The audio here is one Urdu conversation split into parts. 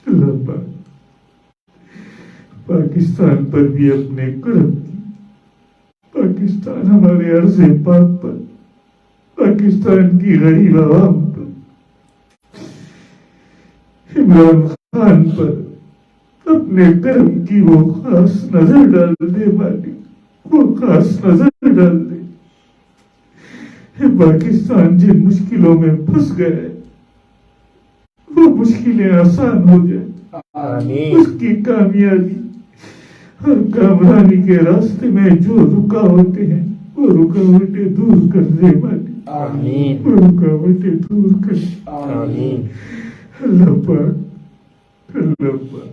اللہ پاک پاکستان پر بھی اپنے کرم کی، پاکستان ہمارے عرض پاک پر، پاکستان کی غریب عوام پر، عمران خان پر اپنے کرم کی وہ خاص نظر ڈال دے مالک، وہ خاص نظر ڈال دے۔ پاکستان جن مشکلوں میں پھنس گئے وہ مشکلیں آسان ہو جائیں، اس کی کامیابی ہر کامرانی کے راستے میں جو رکاوٹیں ہیں وہ رکاوٹیں دور کر دے مالک، وہ رکاوٹیں دور کر دے۔ اللہ پاک، اللہ پاک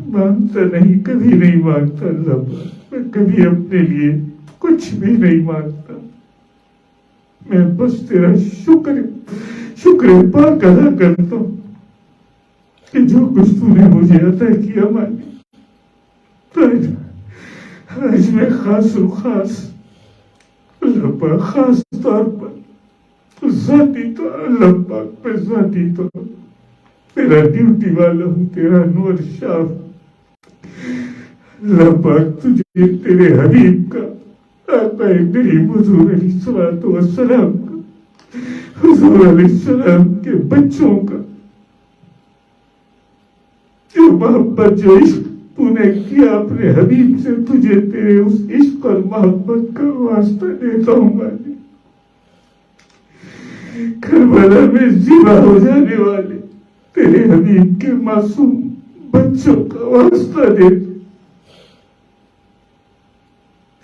مانگتا نہیں، کبھی نہیں مانگتا اللہ پاک، میں کبھی اپنے لیے کچھ بھی نہیں مانگتا، میں بس تیرا شکر پاک ادا کرتا ہوں کہ جو کچھ تو نے مجھے عطا کیا مالک۔ آج میں خاص اللہ پاک خاص طور پر ذاتی طور اللہ پاک میں ذاتی طور تیرا ڈیوٹی والا ہوں، تیرا نور شاف اللہ پاک، تجھے تیرے حبیب کا، آقا کریم حضور علیہ الصلوۃ والسلام کا، حضور علیہ السلام کے بچوں کا جو محبت، جو عشق تو نے کیا اپنے حبیب سے، تجھے تیرے اس عشق اور محبت کا واسطہ دیتا ہوں مالک۔ کربلا میں ذبح ہو جانے والے تیرے حبیب کے معصوم بچوں کا واسطہ دیتا،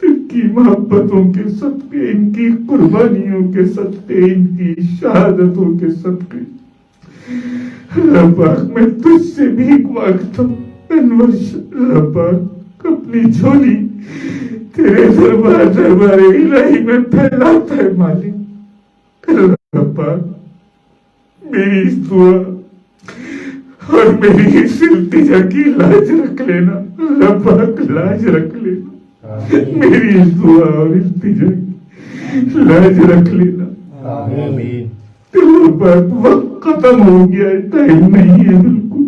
ان کی محبتوں کے صدقے، ان کی قربانیوں کے صدقے، ان کی شہادتوں کے صدقے اللہ پاک میں تجھ سے بھیک مانگتا ہوں۔ انور اللہ پاک اپنی جھولی تیرے دربار الہی میں پھیلاتا ہے مالک۔ اللہ پاک میری اس دعا اور میری اس التجا کی لاج رکھ لینا، اللہ پاک لاج رکھ لینا، میری اس دعا اور التجا کی لاج رکھ لینا۔ آمین۔ اللہ پاک وقت ختم ہو گیا ہے، ٹائم نہیں ہے بالکل،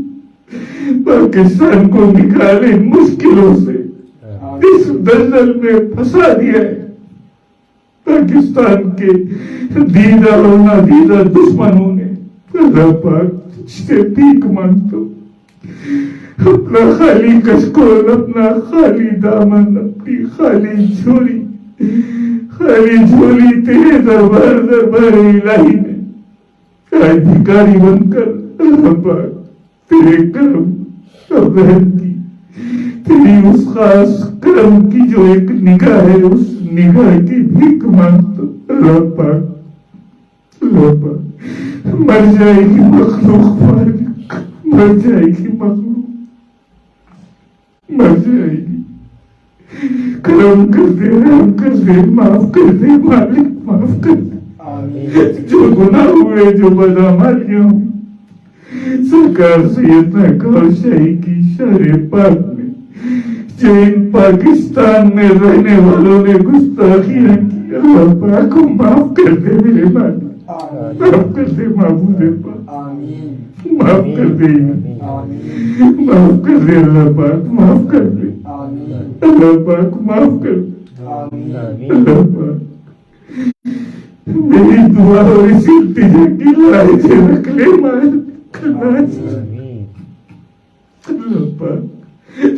پاکستان کو نکالے مشکلوں سے، اس دلدل میں پھنسا دیا ہے پاکستان کے دیدہ اور نادیدہ دشمنوں نے۔ اللہ پاک سے بھیک مانگتا ہوں، اپنا خالی کشکول، اپنا خالی دامن، اپنی خالی جھولی تیرے دربار الہی میں آج بھکاری بن کر اللہ پاک تیرے کرم اور رحم کی، تیری اس خاص کرم کی جو ایک نگاہ ہے، اس نگاہ کی بھیک مانگتا ہوں۔ اللہ پاک، اللہ پاک مر جائے گی مخلوق مالک، مر جائے گی مخلوق، مر جائے گی، کرم کر دے، رحم کر دے، معاف کر دے مالک، معاف کر دے جو گناہ ہوئے، جو بدعمالیاں ہوئی۔ سرکار سیدنا کور شاہی کی شہر پاک میں جو ان پاکستان میں رہنے والوں نے گستاخیاں کی، اللہ پاک کو معاف کر دے میرے مالک، معاف کر دے معبود پاک، معاف کر دے، معاف کر دے اللہ پاک، معاف کر دے اللہ پاک، معاف کر دے اللہ پاک۔ میری دعا اور اس التجا کی لاج رکھ لے مالک، اللہ پاک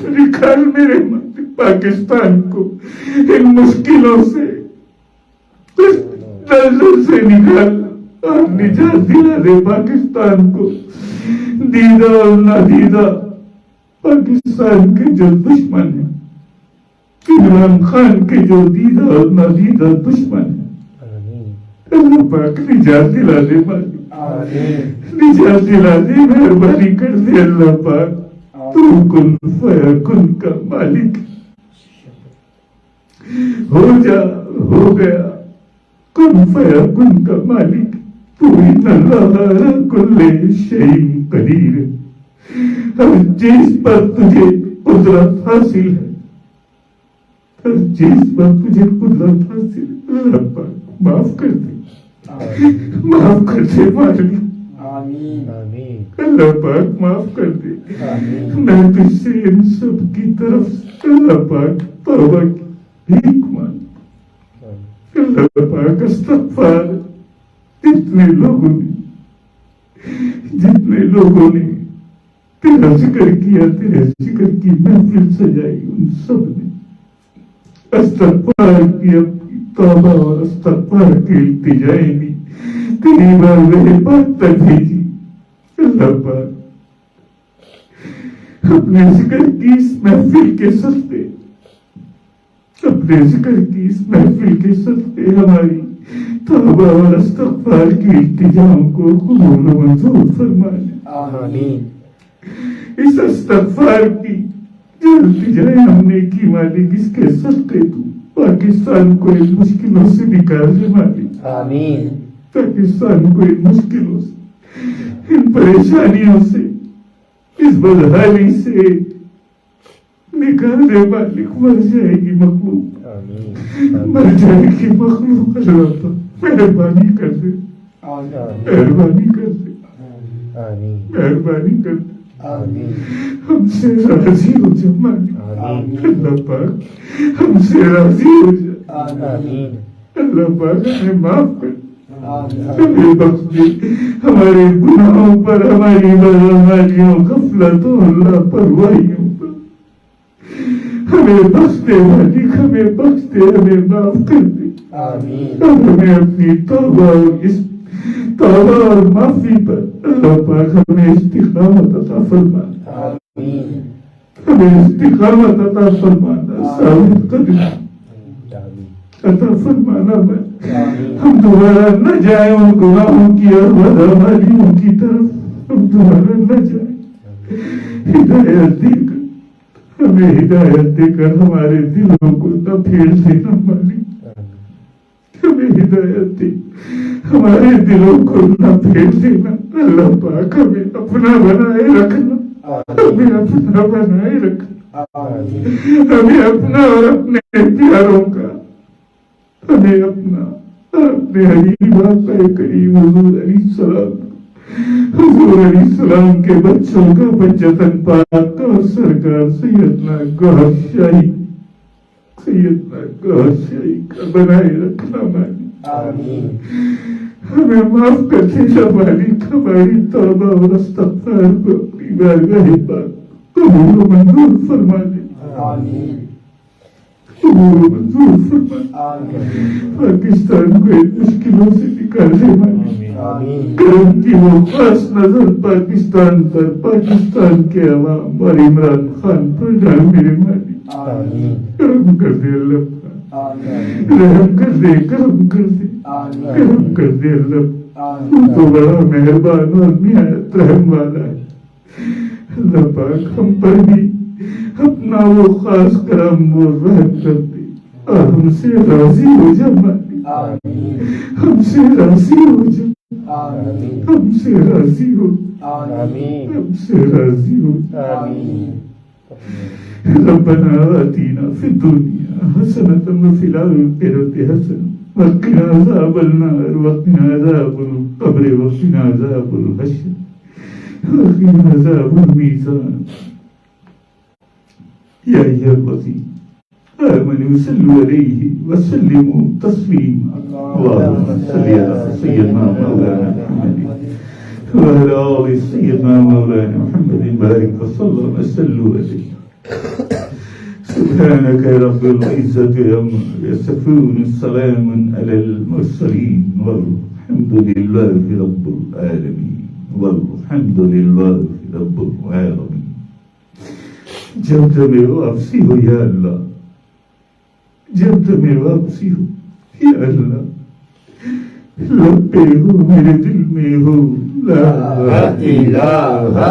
نکال میرے مالک پاکستان کو ان مشکلوں سے، اس دلدل سے نکال اور نجات دلا دے پاکستان کو۔ دیدہ اور نادیدہ پاکستان کے جو دشمن ہیں، عمران خان کے جو دیدہ اور نادیدہ دشمن ہیں، اللہ پاک نجات دلا دے مالک، نجات دلا دے، مہربانی کر دے اللہ پاک، تو کن فیکن کا مالک ہو جا، ہو گیا، کن فیکن کا مالک تو، ان اللہ علی کل شیء قدیر، ہر چیز پر تجھے قدرت حاصل ہے، ہر چیز پر تجھے قدرت حاصل ہے۔ اللہ پاک معاف کر دے، معاف کر دے مالک، آمین آمین اللہ پاک معاف کر دے. میں تجھ سے ان سب کی طرف سے اللہ پاک توبہ کی بھیک مانگ. اللہ پاک استغفار. جتنے لوگوں نے تیرا ذکر کیا، تیرے ذکر کی محفل سجائی، ان سب نے استغفار کی، اپنی توبہ اور استغفار کی التجائیں دی، تیری بارگاہ پاک تک بھیجی. اللہ پاک اپنے ذکر کی اس محفل کے صدقے، اپنے ذکر کی اس محفل کے صدقے ہماری توبہ اور استغفار کی التجاؤں کو قبول و منظور فرما لے. آمین. اس استغفار کی جو التجائیں ہم نے کی مالک، اس کے صدقے تو پاکستان کو ان مشکلوں سے نکال دے مالک. آمین. پاکستان کو ان مشکلوں سے، ان پریشانیوں سے، اس بدحالی سے نکال دے مالک. مر جائے گی مخلوق، مر جائے گی مخلوق. اللہ پاک مہربانی کر دے، مہربانی کر دے، مہربانی کر دے. ہم سے راضی ہو جا مالک. اللہ پاک ہم سے راضی ہو جا. اللہ پاک ہمیں معاف کر، ہمیں بخش دے. ہمارے گناہوں پر، ہماری بدعمالیوں، غفلتوں، لاپرواہیوں پر ہمیں بخش دے مالک. ہمیں بخش دے، ہمیں معاف کر دے. اور ہمیں اپنی توبہ اور اس توبہ اور معافی پر اللہ پاک ہمیں استقامت عطا فرمانا. ہمیں استقامت عطا فرمانا، ثابت قدمی عطا فرمانا. ہم دوبارہ نہ جائیں ان گناہوں کی اور بدعمالیوں کی طرف، ہم دوبارہ نہ جائیں. ہدایت دے کر، ہمیں ہدایت دے کر ہمارے دلوں کو نہ پھیر دینا مالک. ہمیں ہدایت دے، ہمارے دلوں کو نہ پھیر دینا. اللہ پاک ہمیں اپنا بنائے رکھنا، ہمیں اپنا بنائے رکھنا. ہمیں اپنا اور اپنے پیاروں کا، ہمیں اپنا اور اپنے حبیب آقا کریم حضور علیہ السلام، حضور علیہ السلام کے بچوں کا بچتاً پاک اور سرکار سیدنا گوہر شاہی، سیدنا گوہر شاہی کا بنائے رکھنا مالک. ہمیں معاف کر دے مالک. ہماری توبہ اور استغفار کو اپنی بارگاہ پاک قبول و منظور فرما دے. قبول و منظور فرما. پاکستان کو ان مشکلوں سے نکال دے مالک. کرم کی وہ خاص نظر پاکستان پر، پاکستان کے عوام اور عمران خان پر ڈال میرے مالک. کرم کر دے اللہ پاک، رحم کر دے، کرم کر دے، کرم کر دے. اللہ تو بڑا مہربان اور نہایت رحم والا ہے. اللہ پاک ہم پر بھی اپنا وہ خاص کرم وہ رحم کر دے اور ہم سے راضی ہو جا مالک. ہم سے راضی ہو جا، ہم سے راضی ہو، ہم سے راضی ہو. ربنا آتنا فی الدنیا حسنۃ وفی الآخرۃ حسنۃ وقنا عذاب النار وقنا عذاب القبر وقنا عذاب الحشر وقنا عذاب المیزان. یا ایھا الذین آمنوا صلوا علیہ وسلموا تسلیما. اللهم صل علی سیدنا مولانا محمد وعلی آل سیدنا مولانا محمد بارک وسلم وصلوا علیہ. سبحانك رب العزة عما يصفون، السلام على المرسلين والحمد لله رب العالمين، والحمد لله رب العالمين. جب تمہیں واپسی ہو یا اللہ، جب تمہیں واپسی ہو یا اللہ، لب پہ ہو میرے دل میں ہو لا الہ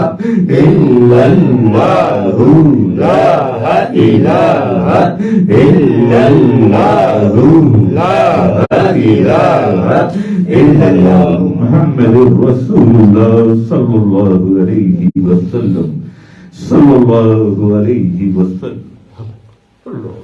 الا اللہ، لا الہ الا اللہ، لا الہ الا اللہ. محمد رسول اللہ صلی اللہ علیہ وسلم، صلی اللہ علیہ وسلم. اللہ